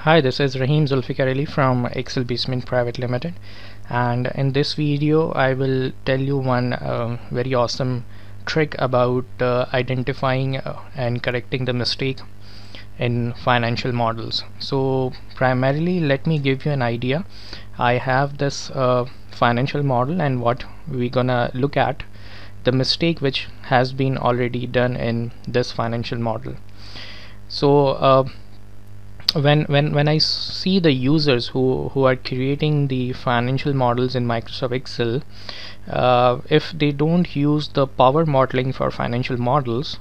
Hi, this is Rahim Zulfikar Ali from Excel Basement Private Limited, and in this video I will tell you one very awesome trick about identifying and correcting the mistake in financial models. So primarily, let me give you an idea. I have this financial model, and what we're gonna look at the mistake which has been already done in this financial model. So when I see the users who are creating the financial models in Microsoft Excel, if they don't use the power modeling for financial models,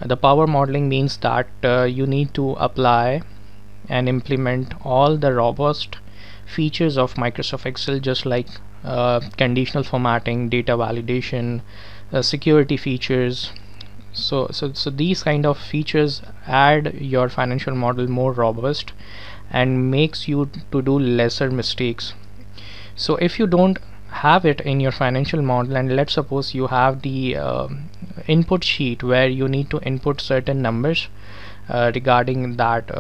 the power modeling means that you need to apply and implement all the robust features of Microsoft Excel, just like conditional formatting, data validation, security features. So these kind of features add your financial model more robust and makes you to do lesser mistakes. So if you don't have it in your financial model, and let's suppose you have the input sheet where you need to input certain numbers regarding that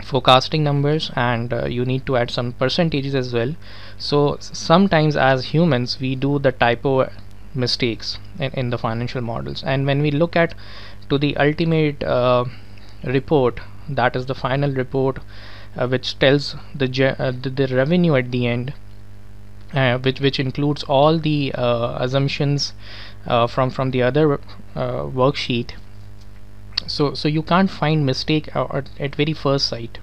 forecasting numbers, and you need to add some percentages as well. So sometimes as humans we do the typo mistakes in the financial models, and when we look at to the ultimate report, that is the final report which tells the revenue at the end, which includes all the assumptions from the other worksheet. So you can't find mistake at very first sight.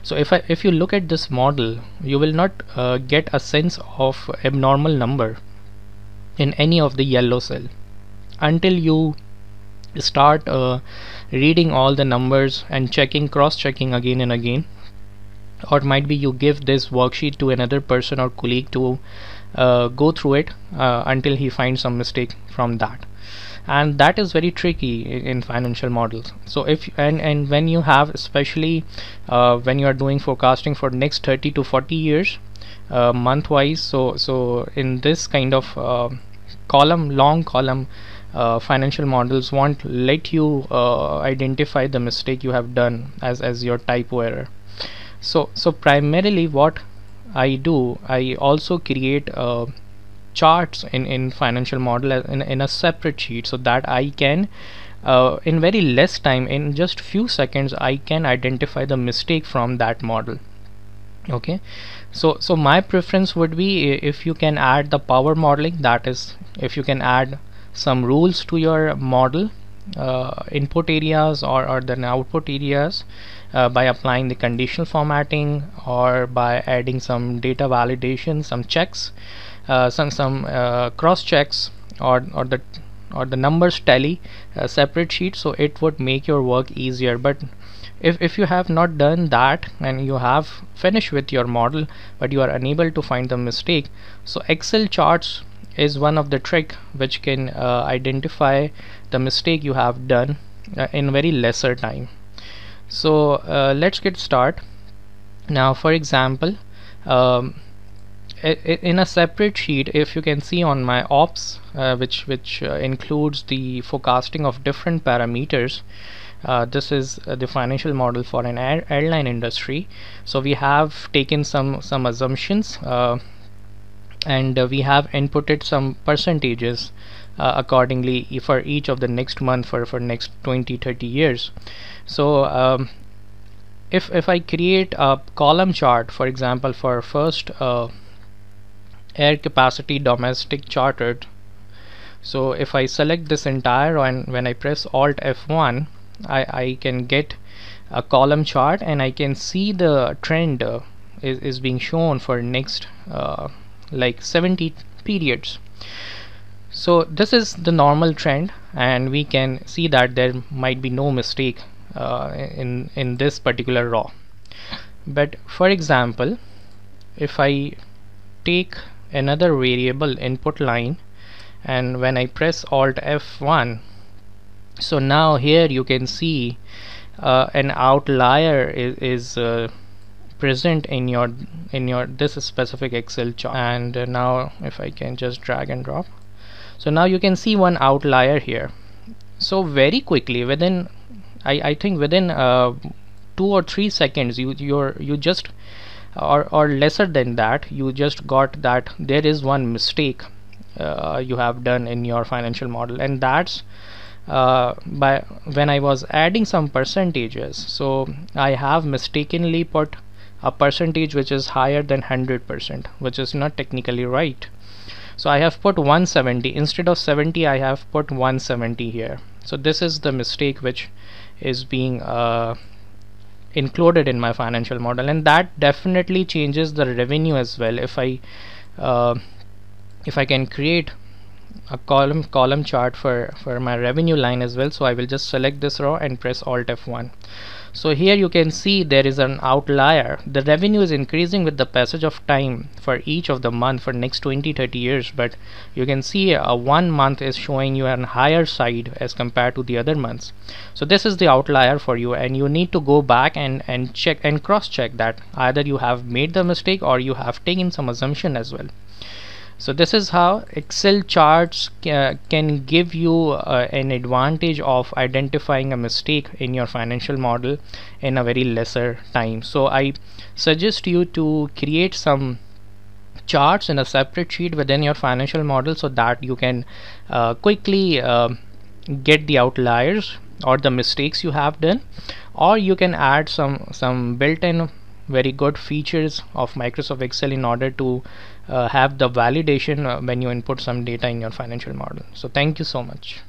So if you look at this model, you will not get a sense of abnormal number in any of the yellow cell until you start reading all the numbers and cross-checking again and again. Or might be you give this worksheet to another person or colleague to go through it until he finds some mistake from that, and that is very tricky in financial models. So if and when you have, especially when you are doing forecasting for next 30 to 40 years month wise, so in this kind of long column, financial models won't let you identify the mistake you have done as your typo error. So primarily what I do, I also create charts in financial model in a separate sheet, so that I can in very less time, in just few seconds, I can identify the mistake from that model. Okay, so my preference would be, if you can add the power modeling, that is, if you can add some rules to your model input areas or then output areas by applying the conditional formatting, or by adding some data validation, some checks, some cross checks, or the numbers tally a separate sheet, so it would make your work easier. But if you have not done that and you have finished with your model but you are unable to find the mistake, so Excel charts is one of the trick which can identify the mistake you have done in very lesser time. So let's get started. Now for example, in a separate sheet, if you can see on my ops, which includes the forecasting of different parameters, this is the financial model for an airline industry. So we have taken some assumptions, and we have inputted some percentages accordingly for each of the next month for next 20-30 years. So if I create a column chart, for example, for first air capacity domestic chartered, so if I select this entire, and when I press Alt F1, I can get a column chart, and I can see the trend is being shown for next like 70 periods. So this is the normal trend, and we can see that there might be no mistake in this particular row. But for example, if I take another variable input line, and when I press Alt F1, so now here you can see an outlier is present in your this specific Excel chart. And now if I can just drag and drop, so now you can see one outlier here. So very quickly, within I think within 2 or 3 seconds you just or lesser than that, you just got that there is one mistake you have done in your financial model. And that's by when I was adding some percentages, so I have mistakenly put a percentage which is higher than 100%, which is not technically right. So I have put 170 instead of 70. I have put 170 here. So this is the mistake which is being included in my financial model, and that definitely changes the revenue as well. If I can create a column chart for my revenue line as well, so I will just select this row and press Alt F1. So here you can see there is an outlier. The revenue is increasing with the passage of time for each of the month for next 20-30 years, but you can see 1 month is showing you on higher side as compared to the other months. So this is the outlier for you, and you need to go back and check and cross check that either you have made the mistake or you have taken some assumption as well. So this is how Excel charts can give you an advantage of identifying a mistake in your financial model in a very lesser time. So I suggest you to create some charts in a separate sheet within your financial model, so that you can quickly get the outliers or the mistakes you have done, or you can add some built-in very good features of Microsoft Excel in order to have the validation when you input some data in your financial model. So thank you so much.